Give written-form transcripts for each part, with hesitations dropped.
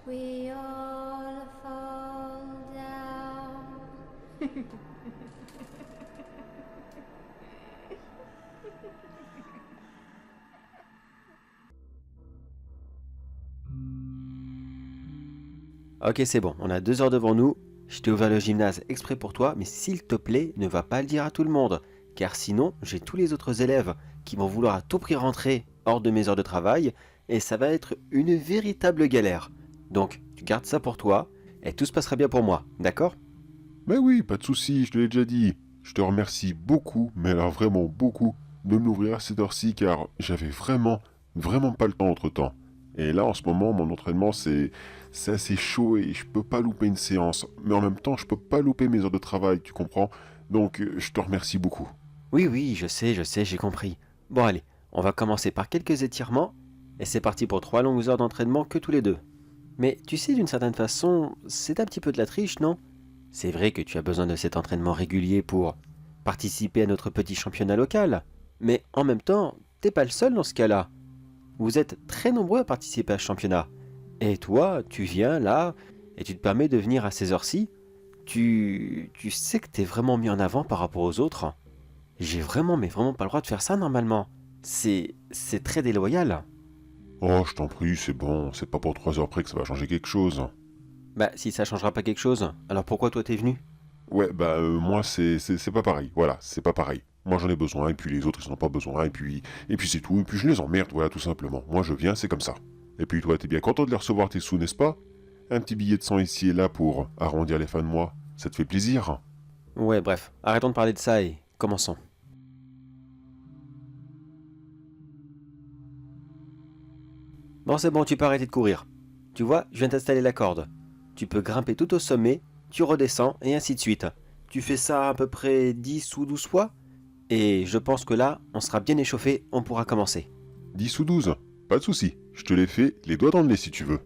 we all fall down. Ok, c'est bon, on a 2 heures devant nous. Je t'ai ouvert le gymnase exprès pour toi, mais s'il te plaît, ne va pas le dire à tout le monde. Car sinon, j'ai tous les autres élèves qui vont vouloir à tout prix rentrer hors de mes heures de travail, et ça va être une véritable galère. Donc, tu gardes ça pour toi, et tout se passera bien pour moi, d'accord? Mais oui, pas de souci, je te l'ai déjà dit. Je te remercie beaucoup, mais alors vraiment beaucoup, de me l'ouvrir à cette heure-ci car j'avais vraiment pas le temps entre-temps. Et là, en ce moment, mon entraînement, c'est assez chaud et je peux pas louper une séance. Mais en même temps, je peux pas louper mes heures de travail, tu comprends? Donc, je te remercie beaucoup. Oui, oui, je sais, j'ai compris. Bon, allez, on va commencer par quelques étirements, et c'est parti pour 3 longues heures d'entraînement que tous les deux. Mais tu sais, d'une certaine façon, c'est un petit peu de la triche, non? C'est vrai que tu as besoin de cet entraînement régulier pour participer à notre petit championnat local. Mais en même temps, t'es pas le seul dans ce cas-là. Vous êtes très nombreux à participer à ce championnat. Et toi, tu viens là, et tu te permets de venir à ces heures-ci. Tu sais que t'es vraiment mis en avant par rapport aux autres. J'ai vraiment, mais vraiment pas le droit de faire ça normalement. C'est très déloyal. Oh, je t'en prie, c'est bon, c'est pas pour 3 heures près que ça va changer quelque chose. Bah, si ça changera pas quelque chose, alors pourquoi toi t'es venu? Ouais, bah moi c'est pas pareil, voilà, c'est pas pareil. Moi j'en ai besoin, et puis les autres ils en ont pas besoin, et puis c'est tout, et puis je les emmerde, voilà tout simplement. Moi je viens, c'est comme ça. Et puis toi t'es bien content de les recevoir tes sous, n'est-ce pas? Un petit billet de 100 ici et là pour arrondir les fins de mois, ça te fait plaisir? Ouais, bref, arrêtons de parler de ça et commençons. Bon, c'est bon, tu peux arrêter de courir. Tu vois, je viens t'installer la corde. Tu peux grimper tout au sommet, tu redescends, et ainsi de suite. Tu fais ça à peu près 10 ou 12 fois, et je pense que là, on sera bien échauffé, on pourra commencer. 10 ou 12, pas de souci, je te les fais les doigts dans le nez si tu veux.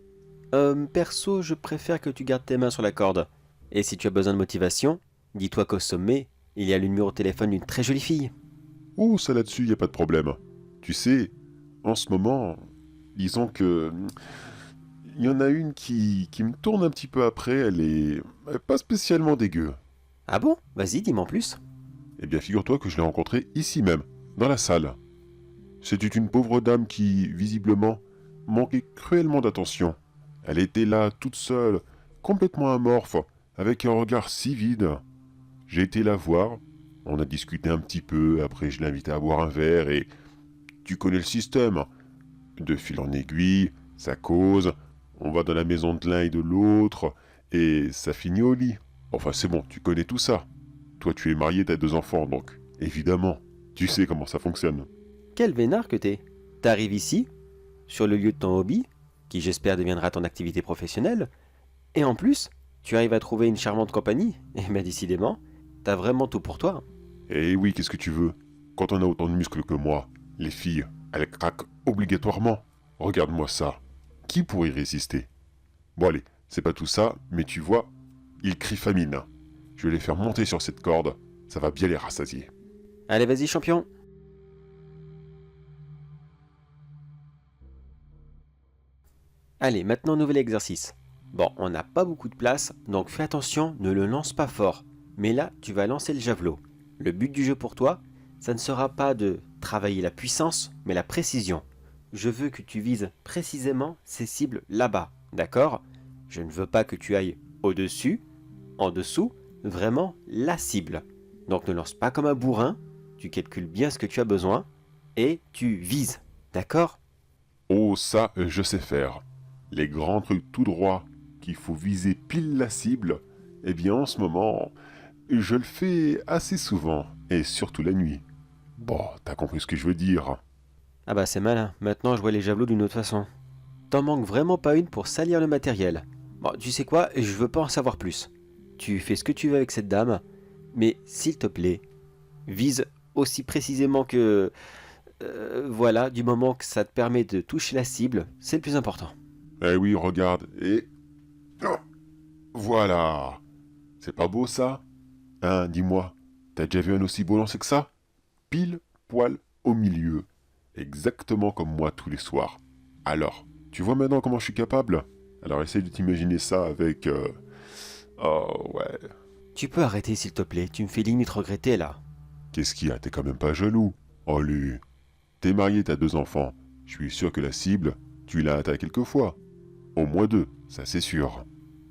Perso, je préfère que tu gardes tes mains sur la corde. Et si tu as besoin de motivation, dis-toi qu'au sommet, il y a le numéro de téléphone d'une très jolie fille. Oh, ça là-dessus, y a pas de problème. Tu sais, en ce moment, disons que il y en a une qui me tourne un petit peu après, elle est pas spécialement dégueu. Ah bon? Vas-y, dis-moi en plus. Eh bien, figure-toi que je l'ai rencontrée ici même, dans la salle. C'était une pauvre dame qui, visiblement, manquait cruellement d'attention. Elle était là, toute seule, complètement amorphe, avec un regard si vide. J'ai été la voir, on a discuté un petit peu, après je l'ai invitée à boire un verre, et tu connais le système. De fil en aiguille, ça cause, on va dans la maison de l'un et de l'autre, et ça finit au lit. Enfin c'est bon, tu connais tout ça. Toi tu es marié, t'as 2 enfants, donc évidemment, tu sais comment ça fonctionne. Quel vénard que t'es. T'arrives ici, sur le lieu de ton hobby, qui j'espère deviendra ton activité professionnelle, et en plus, tu arrives à trouver une charmante compagnie, et ben décidément, t'as vraiment tout pour toi. Eh oui, qu'est-ce que tu veux? Quand on a autant de muscles que moi, les filles, elles craquent obligatoirement. Regarde-moi ça. Qui pourrait y résister? Bon allez, c'est pas tout ça, mais tu vois, ils crient famine. Je vais les faire monter sur cette corde, ça va bien les rassasier. Allez, vas-y, champion. Allez, maintenant nouvel exercice. Bon, on n'a pas beaucoup de place, donc fais attention, ne le lance pas fort. Mais là, tu vas lancer le javelot. Le but du jeu pour toi, ça ne sera pas de travailler la puissance, mais la précision. Je veux que tu vises précisément ces cibles là-bas, d'accord? Je ne veux pas que tu ailles au-dessus, en dessous, vraiment la cible. Donc ne lance pas comme un bourrin, tu calcules bien ce que tu as besoin, et tu vises, d'accord? Oh ça, je sais faire. Les grands trucs tout droits, qu'il faut viser pile la cible, eh bien en ce moment, je le fais assez souvent, et surtout la nuit. Bon, t'as compris ce que je veux dire. Ah bah c'est malin, maintenant je vois les javelots d'une autre façon. T'en manques vraiment pas une pour salir le matériel. Bon, tu sais quoi, je veux pas en savoir plus. Tu fais ce que tu veux avec cette dame, mais s'il te plaît, vise aussi précisément que... voilà, du moment que ça te permet de toucher la cible, c'est le plus important. Eh oui, regarde, et... Oh, voilà. C'est pas beau ça? Hein, dis-moi, t'as déjà vu un aussi beau lancer que ça? Pile, poil, au milieu. Exactement comme moi tous les soirs. Alors, tu vois maintenant comment je suis capable? Alors essaye de t'imaginer ça avec... Oh ouais... Tu peux arrêter s'il te plaît, tu me fais limite regretter là. Qu'est-ce qu'il y a? T'es quand même pas jaloux? Oh lui... T'es marié, t'as 2 enfants. Je suis sûr que la cible, tu l'as atteint quelques fois. Au moins 2, ça c'est sûr.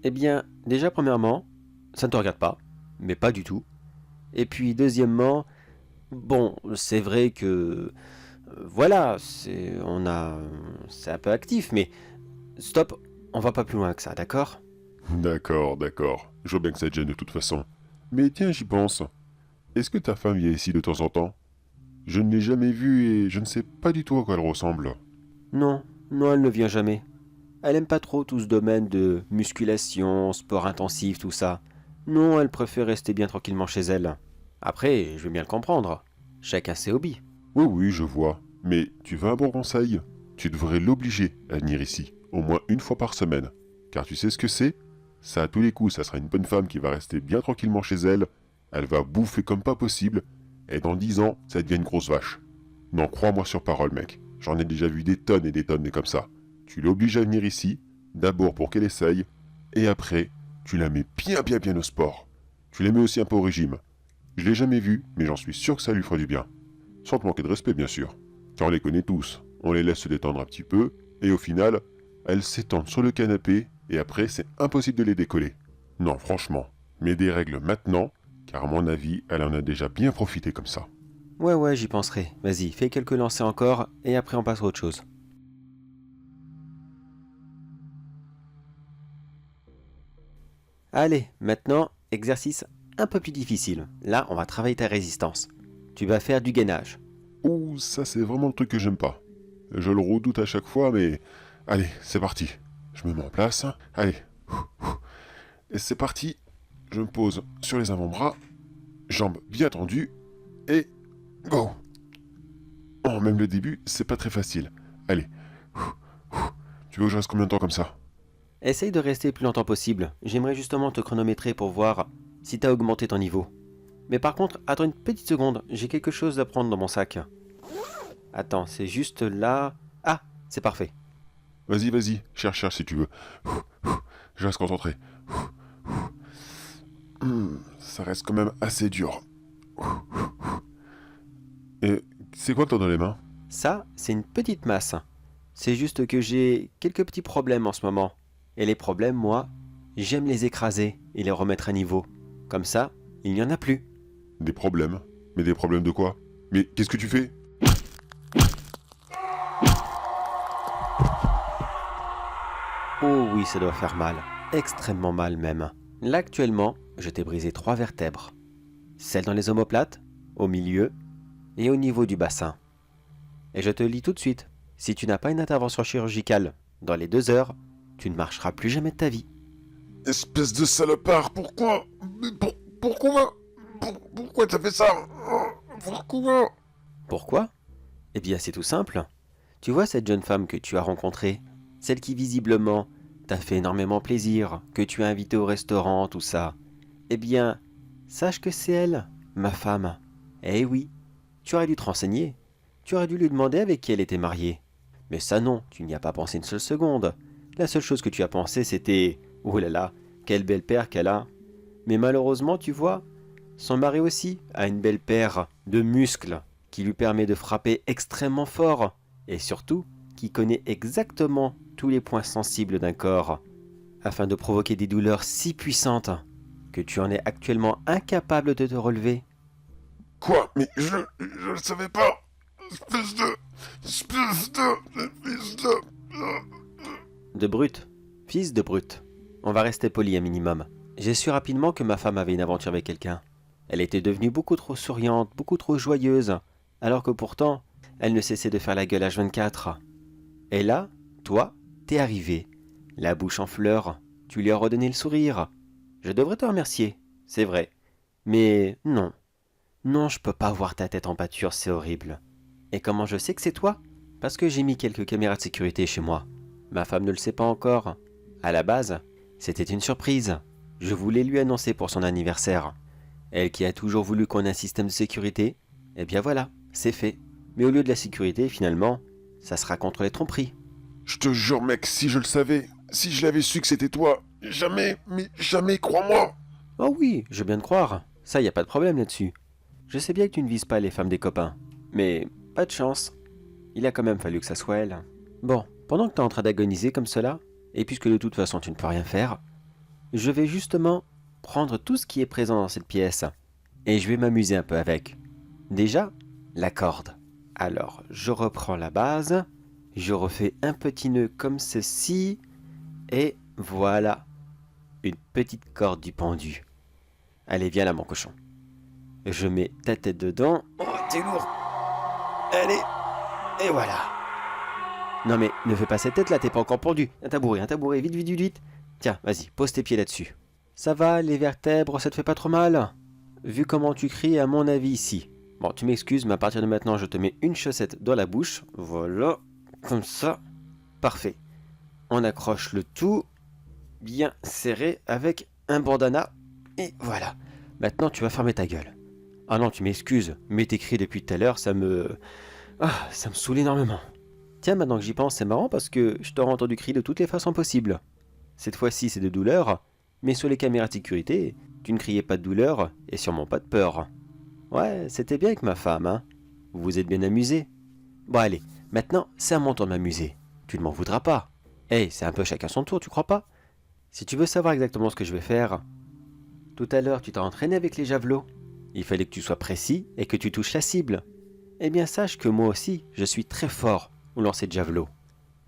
Eh bien, déjà premièrement, ça ne te regarde pas, mais pas du tout. Et puis deuxièmement, bon, c'est vrai que... voilà, c'est un peu actif, mais stop, on va pas plus loin que ça, d'accord? D'accord, d'accord. Je vois bien que ça te gêne de toute façon. Mais tiens, j'y pense. Est-ce que ta femme vient ici de temps en temps? Je ne l'ai jamais vue et je ne sais pas du tout à quoi elle ressemble. Non, non, elle ne vient jamais. Elle aime pas trop tout ce domaine de musculation, sport intensif, tout ça. Non, elle préfère rester bien tranquillement chez elle. Après, je veux bien le comprendre. Chacun ses hobbies. Oui, oui, je vois. Mais tu veux un bon conseil? Tu devrais l'obliger à venir ici, au moins 1 fois par semaine. Car tu sais ce que c'est? Ça à tous les coups, ça sera une bonne femme qui va rester bien tranquillement chez elle. Elle va bouffer comme pas possible. Et dans 10 ans, ça devient une grosse vache. Non, crois-moi sur parole, mec. J'en ai déjà vu des tonnes et des tonnes comme ça. Tu l'obliges à venir ici, d'abord pour qu'elle essaye, et après, tu la mets bien au sport. Tu la mets aussi un peu au régime. Je l'ai jamais vue, mais j'en suis sûr que ça lui fera du bien. Sans te manquer de respect, bien sûr. Car on les connaît tous. On les laisse se détendre un petit peu, et au final, elles s'étendent sur le canapé, et après, c'est impossible de les décoller. Non, franchement, mets des règles maintenant, car à mon avis, elle en a déjà bien profité comme ça. Ouais, j'y penserai. Vas-y, fais quelques lancers encore, et après on passe à autre chose. Allez, maintenant, exercice un peu plus difficile. Là, on va travailler ta résistance. Tu vas faire du gainage. Ouh, ça c'est vraiment le truc que j'aime pas. Je le redoute à chaque fois, mais... Allez, c'est parti. Je me mets en place. Allez. Et c'est parti. Je me pose sur les avant-bras. Jambes bien tendues. Et... Go. Oh, même le début, c'est pas très facile. Allez. Tu veux que je reste combien de temps comme ça? Essaye de rester le plus longtemps possible. J'aimerais justement te chronométrer pour voir si t'as augmenté ton niveau. Mais par contre, attends une petite seconde, j'ai quelque chose à prendre dans mon sac. Attends, c'est juste là... Ah, c'est parfait. Vas-y, cherche si tu veux. Je reste concentré. Ça reste quand même assez dur. Et c'est quoi que t'as dans les mains? Ça, c'est une petite masse. C'est juste que j'ai quelques petits problèmes en ce moment. Et les problèmes, moi, j'aime les écraser et les remettre à niveau. Comme ça, il n'y en a plus. Des problèmes? Mais des problèmes de quoi? Mais qu'est-ce que tu fais? Oh oui, ça doit faire mal. Extrêmement mal même. Là, actuellement, je t'ai brisé 3 vertèbres. Celle dans les omoplates, au milieu et au niveau du bassin. Et je te le dis tout de suite, si tu n'as pas une intervention chirurgicale dans les 2 heures, tu ne marcheras plus jamais de ta vie. Espèce de salopard, pourquoi? Pourquoi? Pourquoi t'as fait ça? Pourquoi? Pourquoi? Eh bien, c'est tout simple. Tu vois cette jeune femme que tu as rencontrée, celle qui visiblement t'a fait énormément plaisir, que tu as invitée au restaurant, tout ça. Eh bien, sache que c'est elle, ma femme. Eh oui, tu aurais dû te renseigner. Tu aurais dû lui demander avec qui elle était mariée. Mais ça non, tu n'y as pas pensé une seule seconde. La seule chose que tu as pensé, c'était « Oh là là, quelle belle paire qu'elle a !» Mais malheureusement, tu vois, son mari aussi a une belle paire de muscles qui lui permet de frapper extrêmement fort et surtout qui connaît exactement tous les points sensibles d'un corps afin de provoquer des douleurs si puissantes que tu en es actuellement incapable de te relever. Quoi? Mais je le savais pas! Espèce de... De brute, fils de brute. On va rester poli un minimum. J'ai su rapidement que ma femme avait une aventure avec quelqu'un. Elle était devenue beaucoup trop souriante, beaucoup trop joyeuse, alors que pourtant, elle ne cessait de faire la gueule H24. Et là, toi, t'es arrivé, la bouche en fleurs, tu lui as redonné le sourire. Je devrais te remercier, c'est vrai. Mais non. Non, je peux pas voir ta tête en pâture, c'est horrible. Et comment je sais que c'est toi? Parce que j'ai mis quelques caméras de sécurité chez moi. Ma femme ne le sait pas encore. À la base, c'était une surprise. Je voulais lui annoncer pour son anniversaire. Elle qui a toujours voulu qu'on ait un système de sécurité, eh bien voilà, c'est fait. Mais au lieu de la sécurité, finalement, ça sera contre les tromperies. Je te jure, mec, si je le savais, Si je l'avais su que c'était toi, jamais, mais jamais, crois-moi. Oh oui, je veux bien te croire. Ça, y a pas de problème là-dessus. Je sais bien que tu ne vises pas les femmes des copains. Mais pas de chance. Il a quand même fallu que ça soit elle. Bon, pendant que t'es en train d'agoniser comme cela, et puisque de toute façon tu ne peux rien faire, je vais justement prendre tout ce qui est présent dans cette pièce. Et je vais m'amuser un peu avec. Déjà, la corde. Alors, je reprends la base, je refais un petit nœud comme ceci, et voilà, une petite corde du pendu. Allez, viens là mon cochon. Je mets ta tête dedans. Oh, t'es lourd. Allez, et voilà. Non mais, ne fais pas cette tête là, t'es pas encore pendu. Un tabouret, vite, vite, vite, vite. Tiens, vas-y, pose tes pieds là-dessus. Ça va, les vertèbres, ça te fait pas trop mal? Vu comment tu cries, à mon avis, ici. Bon, tu m'excuses, mais à partir de maintenant, je te mets une chaussette dans la bouche. Voilà, comme ça. Parfait. On accroche le tout bien serré avec un bandana. Et voilà. Maintenant, tu vas fermer ta gueule. Ah non, tu m'excuses, mais tes cris depuis tout à l'heure, ça me saoule énormément. Tiens, maintenant que j'y pense, c'est marrant parce que je t'aurais entendu crier de toutes les façons possibles. Cette fois-ci, c'est de douleur, mais sur les caméras de sécurité, tu ne criais pas de douleur et sûrement pas de peur. Ouais, c'était bien avec ma femme, hein. Vous vous êtes bien amusés. Bon allez, maintenant, c'est à mon tour de m'amuser. Tu ne m'en voudras pas. Hey, c'est un peu chacun son tour, tu crois pas? Si tu veux savoir exactement ce que je vais faire, tout à l'heure, tu t'es entraîné avec les javelots. Il fallait que tu sois précis et que tu touches la cible. Eh bien, sache que moi aussi, je suis très fort au lancer de javelot.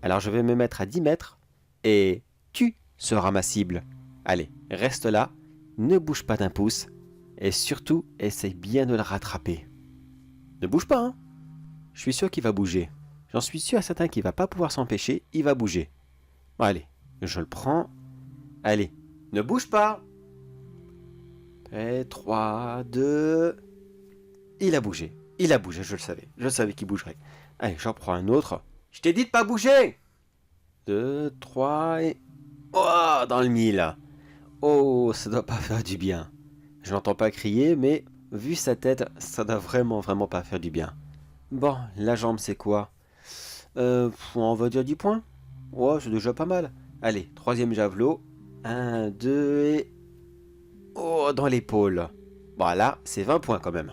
Alors je vais me mettre à 10 mètres et tu seras ma cible. Allez, reste là, ne bouge pas d'un pouce et surtout, essaye bien de le rattraper. Ne bouge pas, hein. Je suis sûr qu'il va bouger. J'en suis sûr et certain qu'il va pas pouvoir s'empêcher, il va bouger. Bon, allez, je le prends. Allez, ne bouge pas. Et 3, 2... Il a bougé, je le savais qu'il bougerait. Allez, j'en prends un autre. Je t'ai dit de pas bouger. 2, 3 et... Oh, dans le mille. Oh, ça doit pas faire du bien. Je n'entends pas crier, mais vu sa tête, ça doit vraiment pas faire du bien. Bon, la jambe c'est quoi? On va dire 10 points. Ouais, c'est déjà pas mal. Allez, troisième javelot. 1, 2 et... Oh, dans l'épaule. Bon, là, c'est 20 points quand même.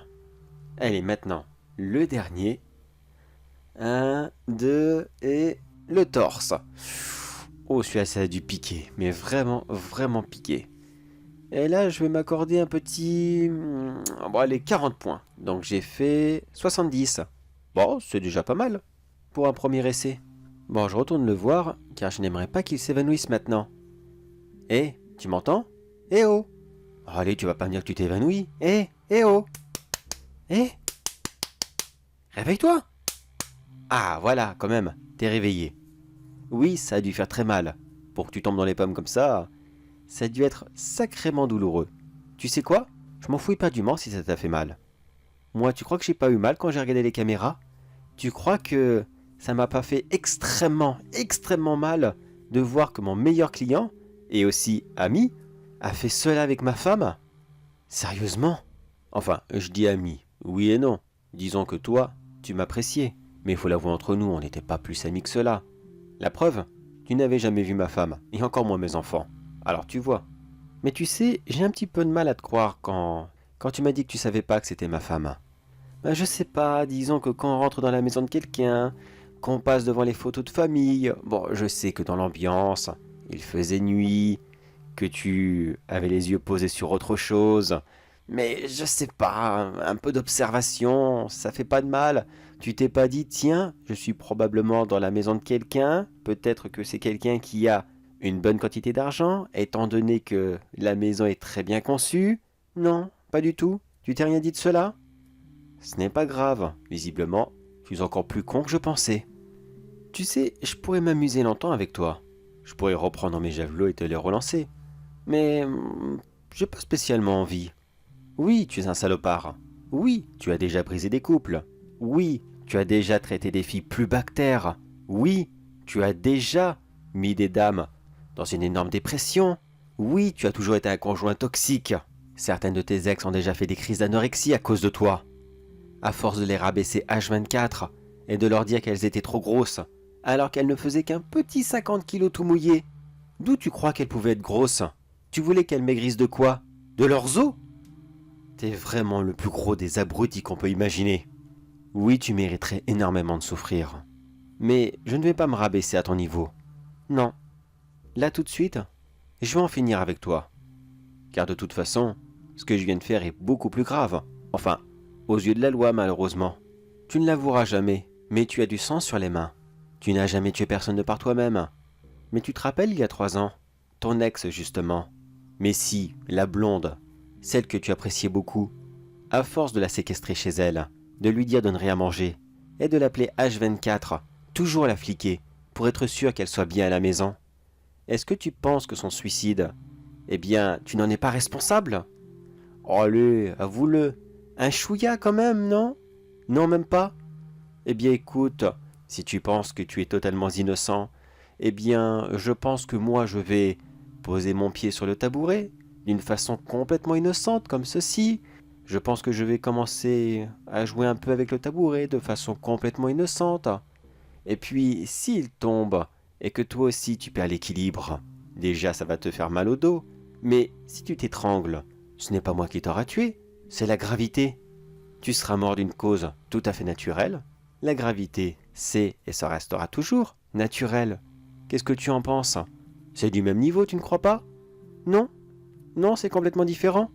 Allez, maintenant, le dernier. 1, 2 et... le torse. Oh, celui-là, ça a dû piquer. Mais vraiment piquer. Et là, je vais m'accorder un petit... Bon, allez, 40 points. Donc, j'ai fait 70. Bon, c'est déjà pas mal pour un premier essai. Bon, je retourne le voir, car je n'aimerais pas qu'il s'évanouisse maintenant. Eh, tu m'entends? Eh oh! Allez, tu vas pas me dire que tu t'évanouis. Eh oh! Eh! Réveille-toi! Ah, voilà, quand même, t'es réveillé. Oui, ça a dû faire très mal. Pour que tu tombes dans les pommes comme ça a dû être sacrément douloureux. Tu sais quoi? Je m'en fous éperdument si ça t'a fait mal. Moi, tu crois que j'ai pas eu mal quand j'ai regardé les caméras? Tu crois que ça m'a pas fait extrêmement mal de voir que mon meilleur client, et aussi ami, a fait cela avec ma femme? Sérieusement? Enfin, je dis ami, oui et non. Disons que toi, tu m'appréciais. Mais il faut l'avouer entre nous, on n'était pas plus amis que cela. La preuve, tu n'avais jamais vu ma femme, et encore moins mes enfants. Alors tu vois. Mais tu sais, j'ai un petit peu de mal à te croire quand tu m'as dit que tu savais pas que c'était ma femme. Ben je sais pas, disons que quand on rentre dans la maison de quelqu'un, qu'on passe devant les photos de famille, bon, je sais que dans l'ambiance, il faisait nuit, que tu avais les yeux posés sur autre chose, mais je sais pas, un peu d'observation, ça fait pas de mal. Tu t'es pas dit, tiens, je suis probablement dans la maison de quelqu'un, peut-être que c'est quelqu'un qui a une bonne quantité d'argent, étant donné que la maison est très bien conçue? Non, pas du tout. Tu t'es rien dit de cela? Ce n'est pas grave, visiblement, tu es encore plus con que je pensais. Tu sais, je pourrais m'amuser longtemps avec toi. Je pourrais reprendre mes javelots et te les relancer. Mais j'ai pas spécialement envie. Oui, tu es un salopard. Oui, tu as déjà brisé des couples. Oui, tu as déjà traité des filles plus bactères. Oui, tu as déjà mis des dames dans une énorme dépression. Oui, tu as toujours été un conjoint toxique. Certaines de tes ex ont déjà fait des crises d'anorexie à cause de toi. À force de les rabaisser H24 et de leur dire qu'elles étaient trop grosses, alors qu'elles ne faisaient qu'un petit 50 kilos tout mouillé. D'où tu crois qu'elle pouvait être grosse? Tu voulais qu'elle maigrisse de quoi? De leurs os? T'es vraiment le plus gros des abrutis qu'on peut imaginer. Oui, tu mériterais énormément de souffrir. Mais je ne vais pas me rabaisser à ton niveau. Non. Là tout de suite, je vais en finir avec toi. Car de toute façon, ce que je viens de faire est beaucoup plus grave. Enfin, aux yeux de la loi malheureusement. Tu ne l'avoueras jamais, mais tu as du sang sur les mains. Tu n'as jamais tué personne de par toi-même. Mais tu te rappelles il y a 3 ans? Ton ex justement. Mais si, la blonde, celle que tu appréciais beaucoup. À force de la séquestrer chez elle, de lui dire de ne rien manger, et de l'appeler H24, toujours la fliquer, pour être sûr qu'elle soit bien à la maison. Est-ce que tu penses que son suicide, eh bien, tu n'en es pas responsable? Oh, allez, avoue-le. Un chouïa quand même, non? Non, même pas? Eh bien, écoute, si tu penses que tu es totalement innocent, eh bien, je pense que moi, je vais poser mon pied sur le tabouret, d'une façon complètement innocente, comme ceci. Je pense que je vais commencer à jouer un peu avec le tabouret, de façon complètement innocente. Et puis, s'il tombe, et que toi aussi tu perds l'équilibre, déjà ça va te faire mal au dos, mais si tu t'étrangles, ce n'est pas moi qui t'aura tué, c'est la gravité. Tu seras mort d'une cause tout à fait naturelle. La gravité, c'est et ça restera toujours naturel. Qu'est-ce que tu en penses? C'est du même niveau, tu ne crois pas? Non? Non, c'est complètement différent?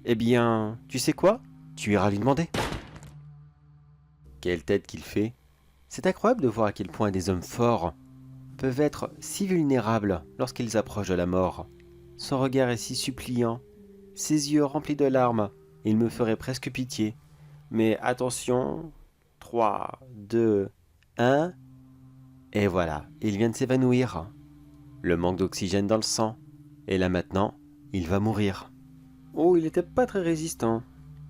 Eh bien, tu sais quoi? Tu iras lui demander. Quelle tête qu'il fait. C'est incroyable de voir à quel point des hommes forts peuvent être si vulnérables lorsqu'ils approchent de la mort. Son regard est si suppliant, ses yeux remplis de larmes, il me ferait presque pitié. Mais attention, 3, 2, 1, et voilà, il vient de s'évanouir. Le manque d'oxygène dans le sang, et là maintenant, il va mourir. Oh, il était pas très résistant.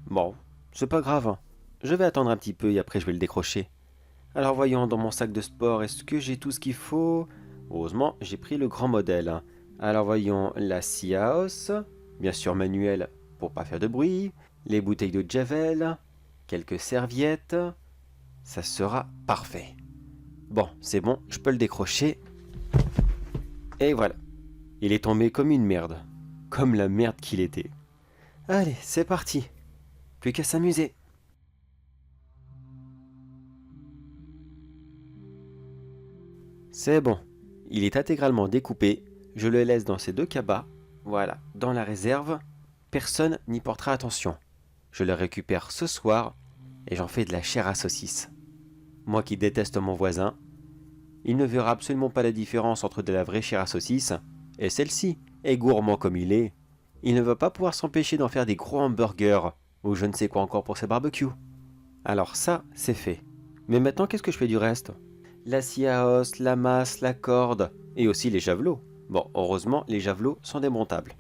Bon, c'est pas grave, je vais attendre un petit peu et après je vais le décrocher. Alors voyons, dans mon sac de sport, est-ce que j'ai tout ce qu'il faut? Heureusement, j'ai pris le grand modèle. Alors voyons, la scie à os, bien sûr manuelle pour pas faire de bruit, les bouteilles de Javel, quelques serviettes, ça sera parfait. Bon, c'est bon, je peux le décrocher. Et voilà, il est tombé comme une merde, comme la merde qu'il était. Allez, c'est parti, plus qu'à s'amuser. C'est bon, il est intégralement découpé, je le laisse dans ces 2 cabas, voilà, dans la réserve, personne n'y portera attention. Je le récupère ce soir et j'en fais de la chair à saucisse. Moi qui déteste mon voisin, il ne verra absolument pas la différence entre de la vraie chair à saucisse et celle-ci, et gourmand comme il ne va pas pouvoir s'empêcher d'en faire des gros hamburgers ou je ne sais quoi encore pour ses barbecues. Alors ça, c'est fait. Mais maintenant, qu'est-ce que je fais du reste? La scie à os, la masse, la corde, et aussi les javelots. Bon, heureusement, les javelots sont démontables.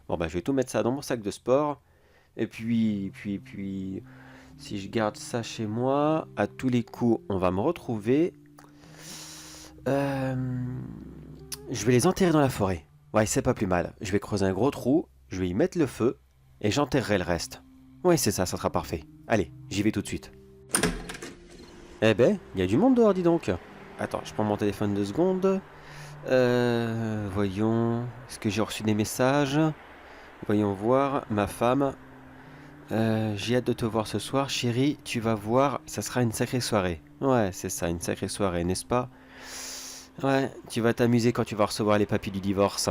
Bon, bah, je vais tout mettre ça dans mon sac de sport. Et puis, si je garde ça chez moi, à tous les coups, on va me retrouver. Je vais les enterrer dans la forêt. Ouais, c'est pas plus mal. Je vais creuser un gros trou, je vais y mettre le feu, et j'enterrerai le reste. Ouais, c'est ça, ça sera parfait. Allez, j'y vais tout de suite. Eh ben, il y a du monde dehors, dis donc. Attends, je prends mon téléphone 2 secondes. Voyons. Est-ce que j'ai reçu des messages? Voyons voir. Ma femme. J'ai hâte de te voir ce soir, chérie. Tu vas voir, ça sera une sacrée soirée. Ouais, c'est ça, une sacrée soirée, n'est-ce pas? Ouais, tu vas t'amuser quand tu vas recevoir les papiers du divorce.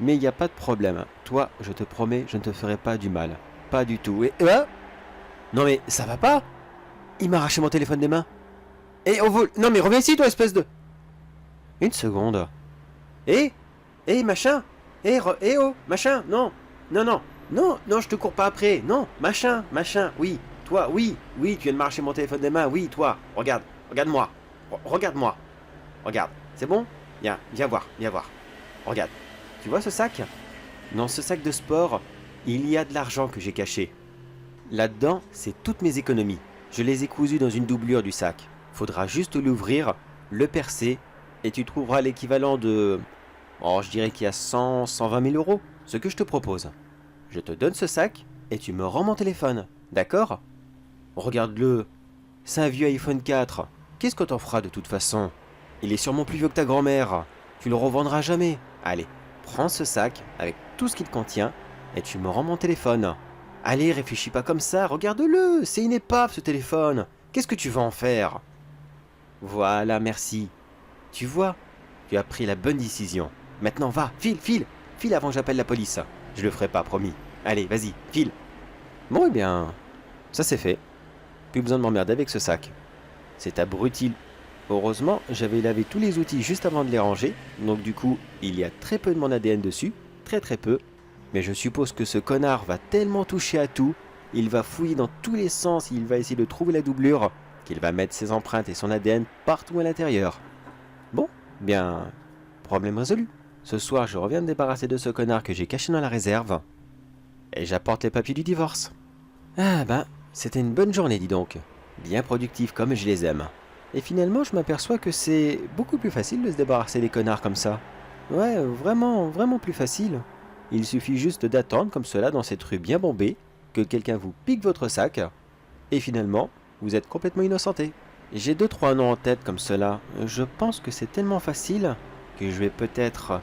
Mais il n'y a pas de problème. Toi, je te promets, je ne te ferai pas du mal. Pas du tout. Et non mais, ça va pas? Il m'a arraché mon téléphone des mains. Et on vole. Non mais reviens ici toi espèce de... Une seconde. Machin. Oh, machin, non. Non, je te cours pas après. Non, machin, oui. Toi, oui, tu viens de m'arracher mon téléphone des mains. Oui, toi. Regarde-moi. Regarde-moi. Regarde, c'est bon? Viens voir. Regarde. Tu vois ce sac? Dans ce sac de sport, il y a de l'argent que j'ai caché. Là-dedans, c'est toutes mes économies. Je les ai cousues dans une doublure du sac. Faudra juste l'ouvrir, le percer, et tu trouveras l'équivalent de... Oh, je dirais qu'il y a 120 000 euros. Ce que je te propose. Je te donne ce sac, et tu me rends mon téléphone. D'accord? Regarde-le. C'est un vieux iPhone 4. Qu'est-ce que t'en feras de toute façon? Il est sûrement plus vieux que ta grand-mère. Tu le revendras jamais. Allez, prends ce sac avec tout ce qu'il contient et tu me rends mon téléphone. Allez, réfléchis pas comme ça, regarde-le, c'est une épave ce téléphone. Qu'est-ce que tu vas en faire? Voilà, merci. Tu vois, tu as pris la bonne décision. Maintenant va, file avant que j'appelle la police. Je le ferai pas, promis. Allez, vas-y, file. Bon, eh bien, ça c'est fait. Plus besoin de m'emmerder avec ce sac. C'est abruti. Heureusement, j'avais lavé tous les outils juste avant de les ranger, donc du coup, il y a très peu de mon ADN dessus, très peu. Mais je suppose que ce connard va tellement toucher à tout, il va fouiller dans tous les sens, il va essayer de trouver la doublure, qu'il va mettre ses empreintes et son ADN partout à l'intérieur. Bon, bien, problème résolu. Ce soir, je reviens me débarrasser de ce connard que j'ai caché dans la réserve, et j'apporte les papiers du divorce. Ah ben, c'était une bonne journée, dis donc. Bien productive comme je les aime. Et finalement, je m'aperçois que c'est beaucoup plus facile de se débarrasser des connards comme ça. Ouais, vraiment plus facile. Il suffit juste d'attendre comme cela dans cette rue bien bombée, que quelqu'un vous pique votre sac, et finalement, vous êtes complètement innocenté. J'ai 2-3 noms en tête comme cela. Je pense que c'est tellement facile que je vais peut-être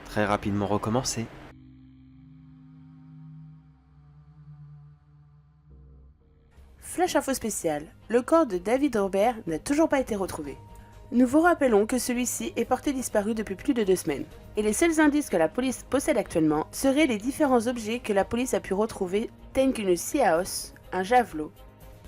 très rapidement recommencer. Flash info spéciale. Le corps de David Robert n'a toujours pas été retrouvé. Nous vous rappelons que celui-ci est porté disparu depuis plus de 2 semaines. Et les seuls indices que la police possède actuellement seraient les différents objets que la police a pu retrouver, tels qu'une scie à os, un javelot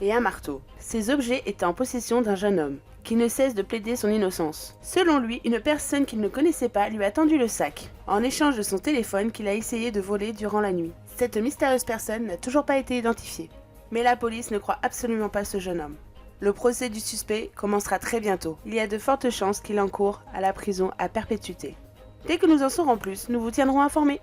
et un marteau. Ces objets étaient en possession d'un jeune homme, qui ne cesse de plaider son innocence. Selon lui, une personne qu'il ne connaissait pas lui a tendu le sac, en échange de son téléphone qu'il a essayé de voler durant la nuit. Cette mystérieuse personne n'a toujours pas été identifiée. Mais la police ne croit absolument pas ce jeune homme. Le procès du suspect commencera très bientôt. Il y a de fortes chances qu'il encourt à la prison à perpétuité. Dès que nous en saurons plus, nous vous tiendrons informés.